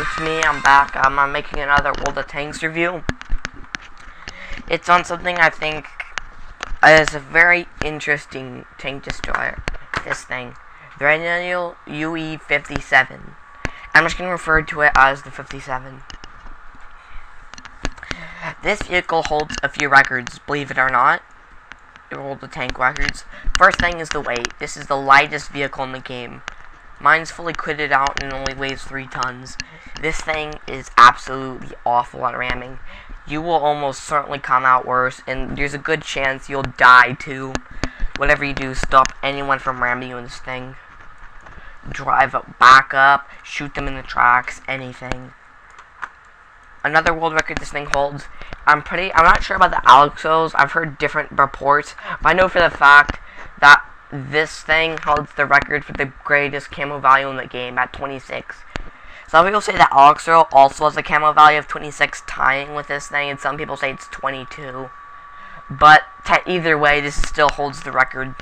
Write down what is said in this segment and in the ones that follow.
It's me, I'm back. I'm making another World of Tanks review. It's on something I think is a very interesting tank destroyer. This thing. The TD UE57. I'm just going to refer to it as the 57. This vehicle holds a few records, believe it or not. It holds the tank records. First thing is the weight. This is the lightest vehicle in the game. Mine's fully kitted out and only weighs 3 tons. This thing is absolutely awful at ramming. You will almost certainly come out worse, and there's a good chance you'll die too. Whatever you do, stop anyone from ramming you in this thing. Drive back up, shoot them in the tracks, anything. Another world record this thing holds. I'm not sure about the Alexos. I've heard different reports, but I know for the fact that this thing holds the record for the greatest camo value in the game at 26. Some people say that Alexo also has a camo value of 26, tying with this thing, and some people say it's 22. But either way, this still holds the record.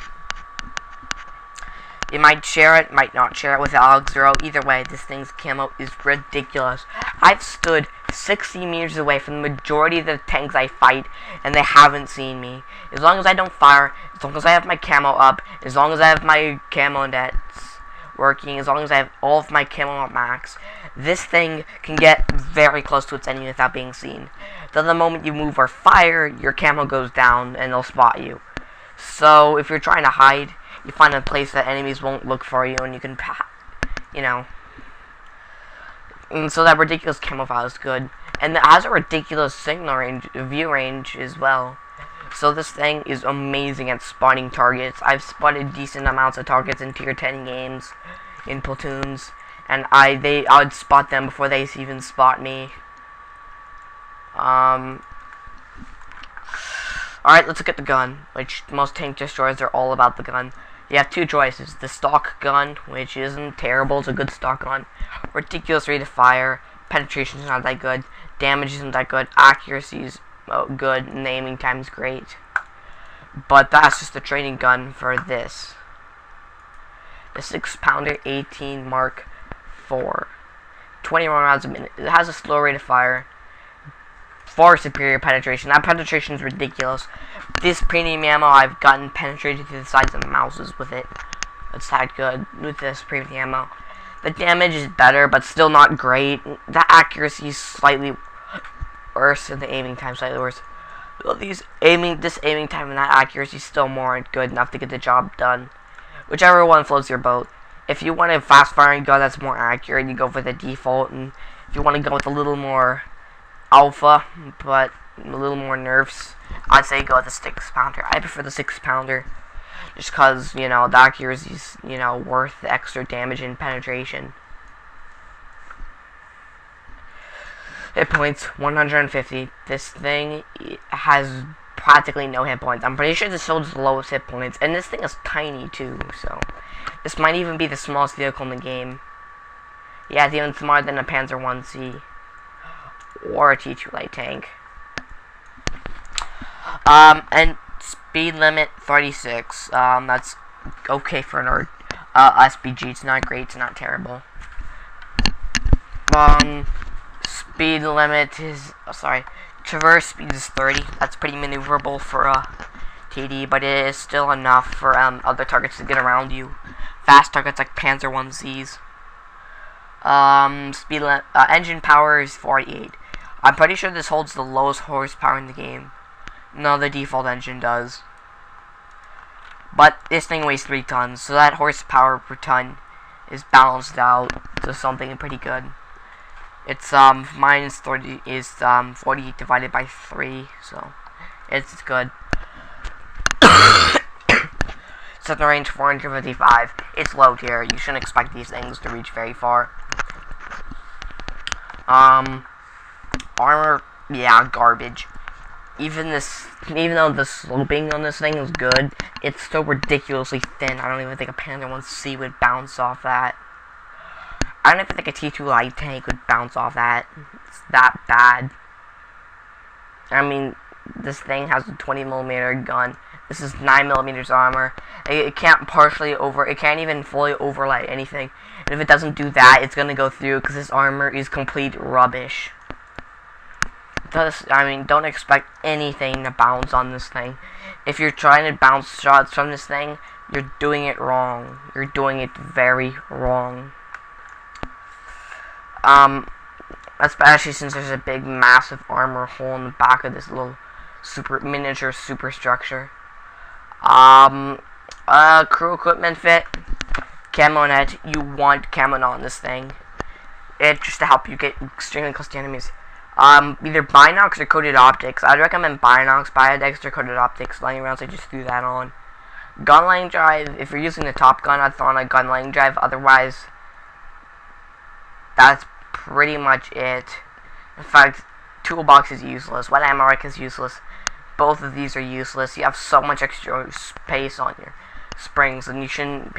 You might share it, might not share it with Alexo. Either way, this thing's camo is ridiculous. I've stood 60 meters away from the majority of the tanks I fight, and they haven't seen me. As long as I don't fire, as long as I have my camo up, as long as I have my camo nets working, as long as I have all of my camo at max, this thing can get very close to its enemy without being seen. Then the moment you move or fire, your camo goes down, and they'll spot you. So, if you're trying to hide, you find a place that enemies won't look for you, and you can, and so that ridiculous camouflage is good. And it has a ridiculous signal range, view range as well. So this thing is amazing at spotting targets. I've spotted decent amounts of targets in tier 10 games, in platoons, and I would spot them before they even spot me. Alright, let's look at the gun, which most tank destroyers are all about the gun. You have two choices. The stock gun, which isn't terrible, it's a good stock gun. Ridiculous rate of fire, penetration is not that good, damage isn't that good, accuracy is good, and the aiming time is great. But that's just the training gun for this. The 6-pounder 18 Mark IV. 21 rounds a minute. It has a slow rate of fire. Far superior penetration. That penetration is ridiculous. This premium ammo, I've gotten penetrated to the sides of mouses with it. It's that good with this premium ammo. The damage is better, but still not great. The accuracy is slightly worse, and the aiming time slightly worse. Well, this aiming time and that accuracy still more good enough to get the job done. Whichever one floats your boat. If you want a fast-firing gun that's more accurate, you go for the default, and if you want to go with a little more alpha, but a little more nerfs, I'd say go with the 6-pounder. I prefer the 6-pounder, just because, the accuracy's, worth the extra damage and penetration. Hit points, 150. This thing has practically no hit points. I'm pretty sure this holds the lowest hit points, and this thing is tiny too, so this might even be the smallest vehicle in the game. Yeah, it's even smaller than a Panzer 1C. Or a T2 light tank. And speed limit 36. That's okay for an SPG. It's not great. It's not terrible. Speed limit is traverse speed is 30. That's pretty maneuverable for a TD, but it is still enough for other targets to get around you. Fast targets like Panzer 1Cs. Engine power is 48. I'm pretty sure this holds the lowest horsepower in the game. No, the default engine does. But this thing weighs 3 tons, so that horsepower per ton is balanced out to something pretty good. It's minus 30 is 40 divided by 3, so it's good. Set the range 455. It's low tier. You shouldn't expect these things to reach very far. Armor, yeah, garbage. Even though the sloping on this thing is good, it's still ridiculously thin. I don't even think a Panther 1C would bounce off that. I don't even think a T2 light tank would bounce off that. It's that bad. I mean, this thing has a 20mm gun. This is 9mm armor. It can't it can't even fully overlay anything. And if it doesn't do that, it's gonna go through because this armor is complete rubbish. Don't expect anything to bounce on this thing. If you're trying to bounce shots from this thing, you're doing it wrong. You're doing it very wrong. Especially since there's a big, massive armor hole in the back of this little miniature superstructure. Crew equipment fit. Camo net. You want camo net on this thing. It just to help you get extremely close to enemies. Either binocs or coated optics. I'd recommend binocs, biodex, or coated optics lying around, so I just threw that on. Gun line drive. If you're using the top gun, I'd throw on a gun line drive. Otherwise, that's pretty much it. In fact, toolbox is useless. Wet ammo rack is useless. Both of these are useless. You have so much extra space on your springs, and you shouldn't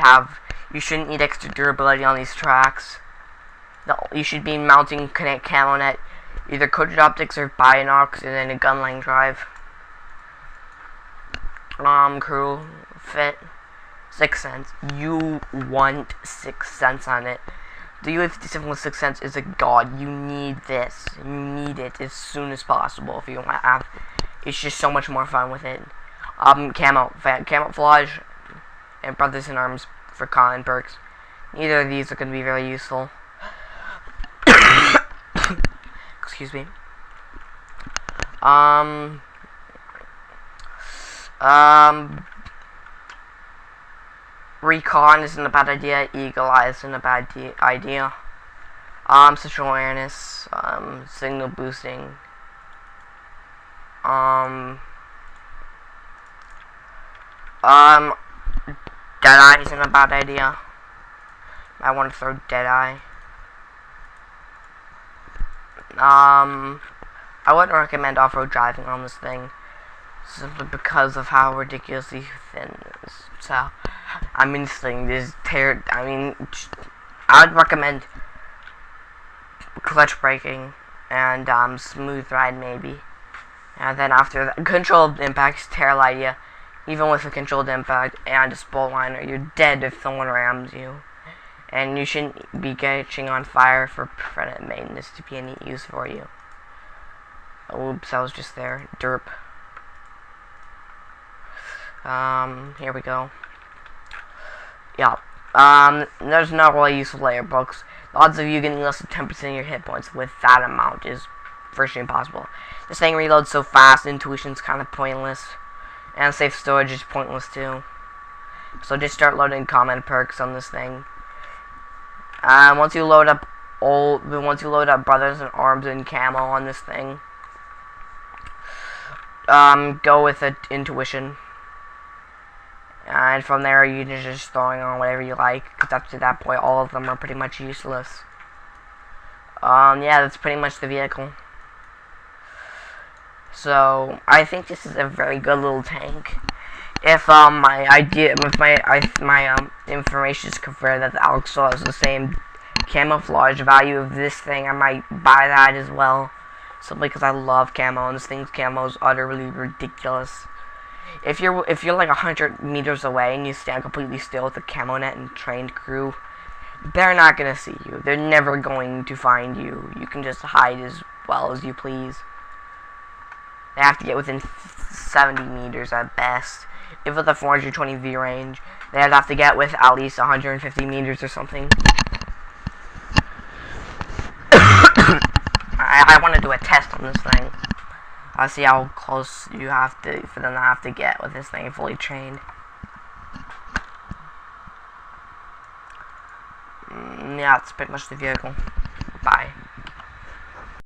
need extra durability on these tracks. No, you should be mounting camo net, either coated optics or binocs, and then a gun line drive. Crew fit. 6 cents. You want 6 cents on it. The UE57 with 6 cents is a god. You need this. You need it as soon as possible if you want to have. It's just so much more fun with it. Camouflage and Brothers in Arms for common perks. Neither of these are going to be very useful. Excuse me. Recon isn't a bad idea. Eagle Eye isn't a bad idea. Social awareness. Signal boosting. Deadeye isn't a bad idea. I want to throw Deadeye. I wouldn't recommend off-road driving on this thing, simply because of how ridiculously thin it is. So, this thing is tear. I would recommend clutch braking and smooth ride maybe. And then after that, controlled impact is a terrible idea. Even with a controlled impact and a spool liner, you're dead if someone rams you. And you shouldn't be catching on fire for preventive maintenance to be any use for you. Oops, I was just there. Derp. Here we go. Yeah. There's no really useful layer books. The odds of you getting less than 10% of your hit points with that amount is virtually impossible. This thing reloads so fast, intuition's kind of pointless. And safe storage is pointless too. So just start loading common perks on this thing. Once you load up Brothers in Arms and camo on this thing, go with intuition. And from there, you're just throwing on whatever you like, because up to that point, all of them are pretty much useless. Yeah, that's pretty much the vehicle. So, I think this is a very good little tank. If my information is confirmed that the Alexor has the same camouflage value of this thing, I might buy that as well. Simply because I love camo, and this thing's camo is utterly ridiculous. If you're like 100 meters away and you stand completely still with a camo net and trained crew, they're not gonna see you. They're never going to find you. You can just hide as well as you please. They have to get within 70 meters at best. If with a 420V range, they'd have to get with at least 150 meters or something. I want to do a test on this thing. I'll see how close you have to, for them to have to get with this thing fully trained. Yeah, that's pretty much the vehicle. Bye.